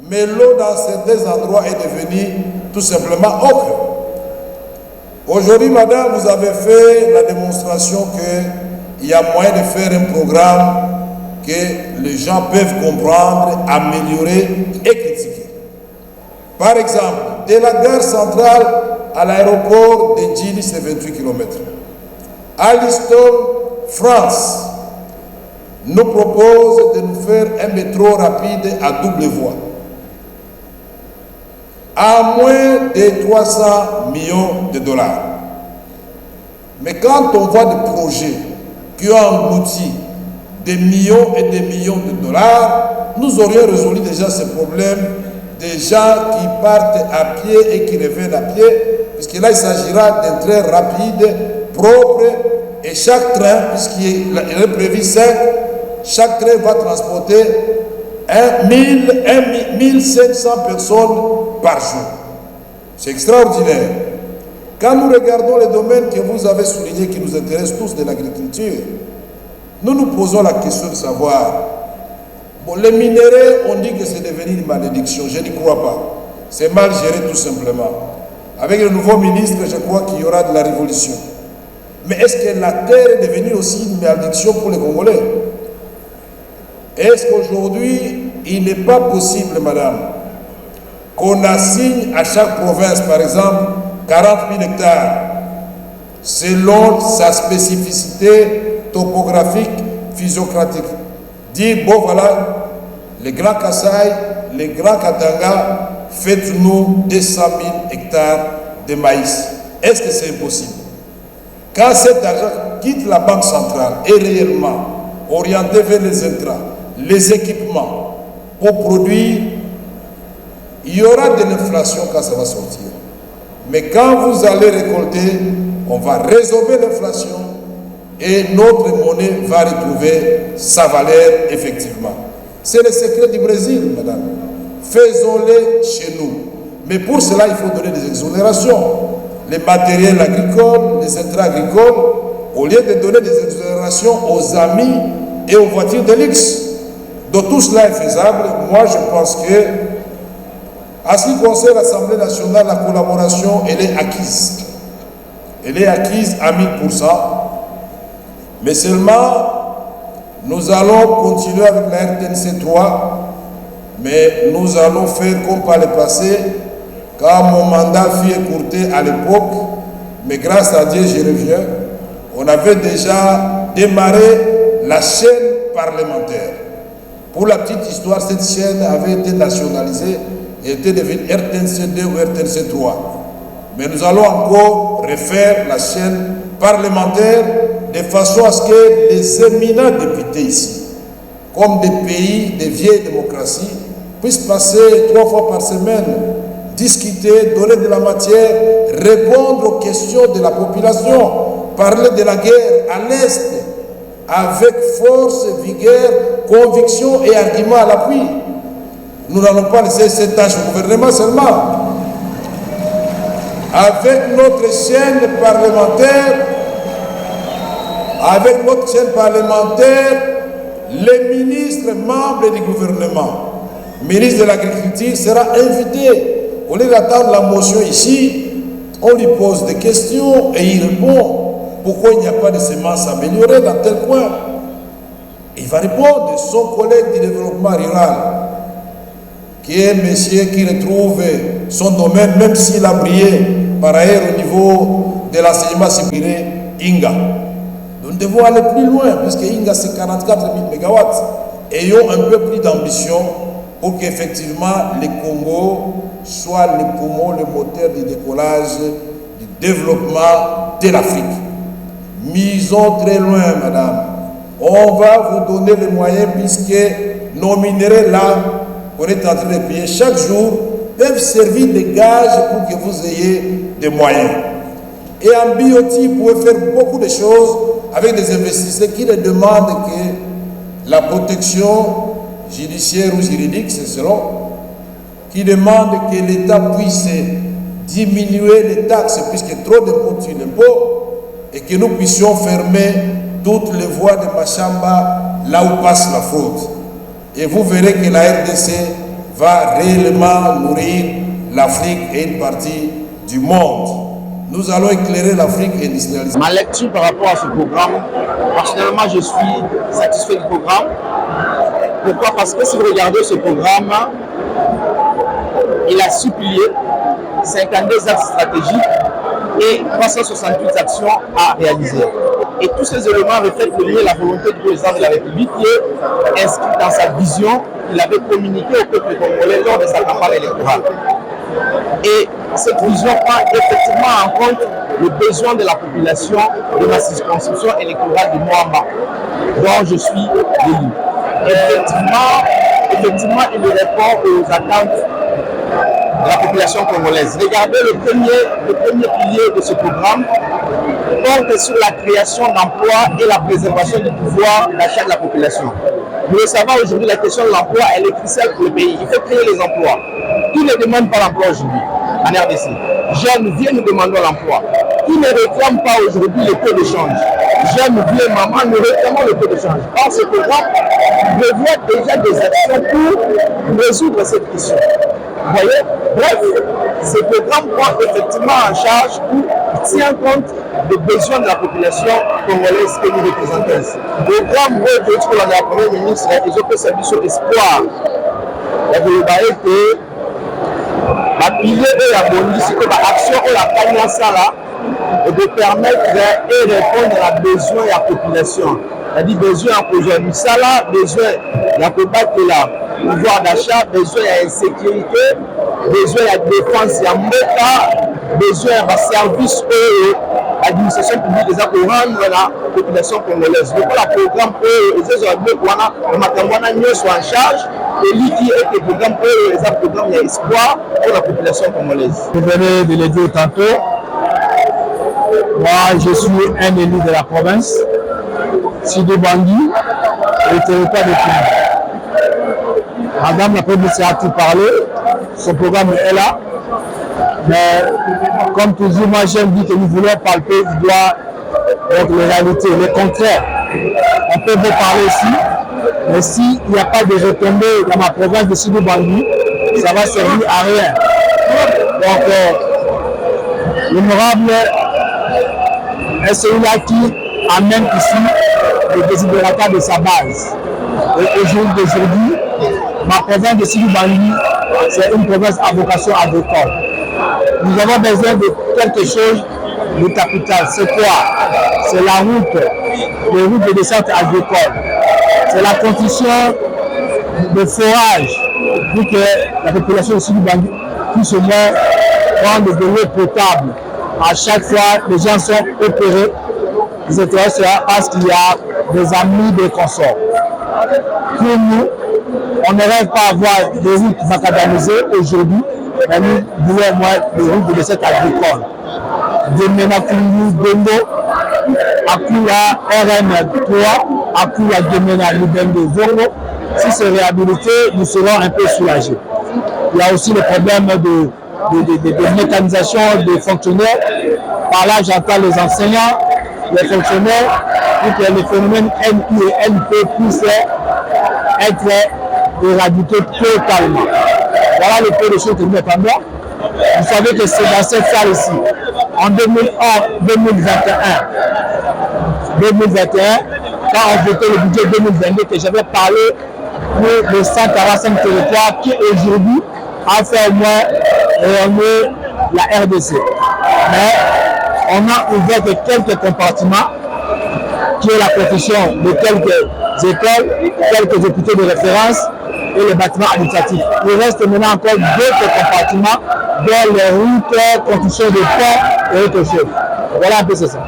mais l'eau dans certains endroits est devenue tout simplement ocre. Aujourd'hui, madame, vous avez fait la démonstration qu'il y a moyen de faire un programme que les gens peuvent comprendre, améliorer et critiquer. Par exemple, de la gare centrale à l'aéroport de Djili, c'est 28 km. Alstom France nous propose de nous faire un métro rapide à double voie à moins de 300 millions de dollars. Mais quand on voit des projets qui ont englouti des millions et des millions de dollars, nous aurions résolu déjà ce problème des gens qui partent à pied et qui reviennent à pied, puisque là il s'agira d'un train rapide, propre, et chaque train, puisqu'il est prévu 5, chaque train va transporter 1500 personnes par jour. C'est extraordinaire. Quand nous regardons les domaines que vous avez soulignés qui nous intéressent tous de l'agriculture, nous nous posons la question de savoir, bon, les minéraux, on dit que c'est devenu une malédiction, je n'y crois pas. C'est mal géré tout simplement. Avec le nouveau ministre, je crois qu'il y aura de la révolution. Mais est-ce que la terre est devenue aussi une malédiction pour les Congolais? Est-ce qu'aujourd'hui, il n'est pas possible, madame, qu'on assigne à chaque province, par exemple, 40 000 hectares, selon sa spécificité topographique, physiocratique. Dire, bon voilà, les grands Kasaï, les grands Katanga, faites-nous 200 000 hectares de maïs. Est-ce que c'est impossible? Quand cet argent quitte la banque centrale et réellement orienté vers les intrants, les équipements pour produire, il y aura de l'inflation quand ça va sortir. Mais quand vous allez récolter, on va résorber l'inflation et notre monnaie va retrouver sa valeur effectivement. C'est le secret du Brésil, madame. Faisons-le chez nous. Mais pour cela, il faut donner des exonérations. Les matériels agricoles, les intrants agricoles, au lieu de donner des exonérations aux amis et aux voitures de luxe. Donc tout cela est faisable. Moi, je pense que, à ce qui concerne l'Assemblée nationale, la collaboration, elle est acquise. Elle est acquise à 1000%. Mais seulement, nous allons continuer avec la RTNC 3, mais nous allons faire comme par le passé, quand mon mandat fut écourté à l'époque, mais grâce à Dieu, je reviens, on avait déjà démarré la chaîne parlementaire. Pour la petite histoire, cette chaîne avait été nationalisée et était devenue RTNC 2 ou RTNC 3. Mais nous allons encore refaire la chaîne parlementaire de façon à ce que les éminents députés ici, comme des pays, des vieilles démocraties, puissent passer 3 fois par semaine, discuter, donner de la matière, répondre aux questions de la population, parler de la guerre à l'Est, avec force, vigueur, conviction et argument à l'appui. Nous n'allons pas laisser cette tâche au gouvernement seulement. Avec notre chaîne parlementaire, les ministres membres du gouvernement, ministre de l'Agriculture sera invité. Au lieu d'attendre la motion ici, on lui pose des questions et il répond. Pourquoi il n'y a pas de semences améliorées dans tel coin? Il va répondre. Son collègue du développement rural, qui est un monsieur qui retrouve son domaine, même s'il a brillé par ailleurs au niveau de l'enseignement supérieur, Inga. Nous devons aller plus loin, puisque Inga c'est 44 000 MW. Ayons un peu plus d'ambition pour qu'effectivement le Congo soit le poumon, le moteur du décollage, du développement de l'Afrique. Misons très loin, madame. On va vous donner les moyens, puisque nos minéraux là, qu'on est en train de payer chaque jour, peuvent servir de gage pour que vous ayez des moyens. Et en biotique, vous pouvez faire beaucoup de choses avec des investisseurs qui ne demandent que la protection judiciaire ou juridique, c'est selon, qui demandent que l'État puisse diminuer les taxes, puisque trop d'impôts tue l'impôt, et que nous puissions fermer toutes les voies de Machamba là où passe la faute. Et vous verrez que la RDC va réellement nourrir l'Afrique et une partie du monde. Nous allons éclairer l'Afrique industrialisée. Ma lecture par rapport à ce programme, personnellement, je suis satisfait du programme. Pourquoi? Parce que si vous regardez ce programme, il a supplié 52 axes stratégiques et 368 actions à réaliser. Et tous ces éléments reflètent la volonté du président de la République qui est inscrit dans sa vision qu'il avait communiquée au peuple congolais lors de sa campagne électorale. Et cette vision prend effectivement en compte le besoin de la population de ma circonscription électorale de Moamba, dont je suis élu. Effectivement, il répond aux attentes de la population congolaise. Regardez le premier pilier de ce programme porte sur la création d'emplois et la préservation du pouvoir d'achat de la population. Nous le savons aujourd'hui, la question de l'emploi, elle est cruciale pour le pays. Il faut créer les emplois. Qui ne demande pas l'emploi aujourd'hui en RDC? Jeunes viennent, nous demandons l'emploi. Qui ne réclame pas aujourd'hui le taux de change? Jeunes, vieux, maman, nous réclamons le taux de change. Or, ce programme prévoit déjà des actions pour résoudre cette question. Vous voyez? Bref, ce programme prend effectivement en charge ou tient compte des besoins de la population congolaise que nous représentons. Le programme pour la Première ministre, ils ont fait service sur l'espoir. Et vous le voyez que la pilier de la bonne que l'action ou la cagne et de permettre et répondre à besoins de la population. C'est-à-dire besoin aujourd'hui. Ça là, besoin de la pouvoir d'achat, besoin d'insécurité, besoin de défense, il y a besoin de services et l'administration publique déjà pour rendre la population congolaise. Donc le programme pour les autres soit en charge et lui qui est le programme pour les autres programmes, il y a espoir pour la population congolaise. Vous venez de le dire tantôt, moi je suis un élu de la province, Sidi Bangui, le territoire de Kounou. Madame la Première ministre a tout parlé, son programme est là. Mais comme toujours, moi j'aime dire que nous voulons palper du doigt avec les réalités, le contraire. On peut vous parler ici, mais s'il n'y a pas de retombées dans ma province de Sidi Bangui, ça va servir à rien. Donc, l'honorable est celui-là qui amène ici le désidérata de sa base. Et aujourd'hui, ma province de Sidi Bangui, c'est une province à vocation agricole. Nous avons besoin de quelque chose de capital. C'est quoi? C'est la route, les routes de descente agricole. C'est la construction de forages pour que la population de Sidi Bangui puisse au moins prendre de l'eau potable. À chaque fois, les gens sont opérés, etc. parce qu'il y a des amis, des consorts. Pour nous, on ne rêve pas à avoir des routes macadamisées aujourd'hui, mais nous voulons moins des routes de descente agricole. De Menakungu, Bendo, Akula, RM3, Akula, Gemena, Lubendo, Zongo. Si c'est réhabilité, nous serons un peu soulagés. Il y a aussi le problème de mécanisation des fonctionnaires. Par là, j'entends les enseignants, les fonctionnaires, pour que les phénomènes NI et NP puissent être éradiqués totalement. Voilà le peu de choses que nous attendons. Vous savez que c'est dans cette salle ici, en 2021, quand on votait le budget 2022, que j'avais parlé pour les 145 territoires qui aujourd'hui a fait au moins rayonner la RDC. Mais on a ouvert que quelques compartiments, qui est la protection de quelques écoles, quelques hôpitaux de référence et les bâtiments administratifs. Il reste maintenant encore d'autres compartiments dans les routes, construction de ponts et autres choses. Voilà un peu c'est ça.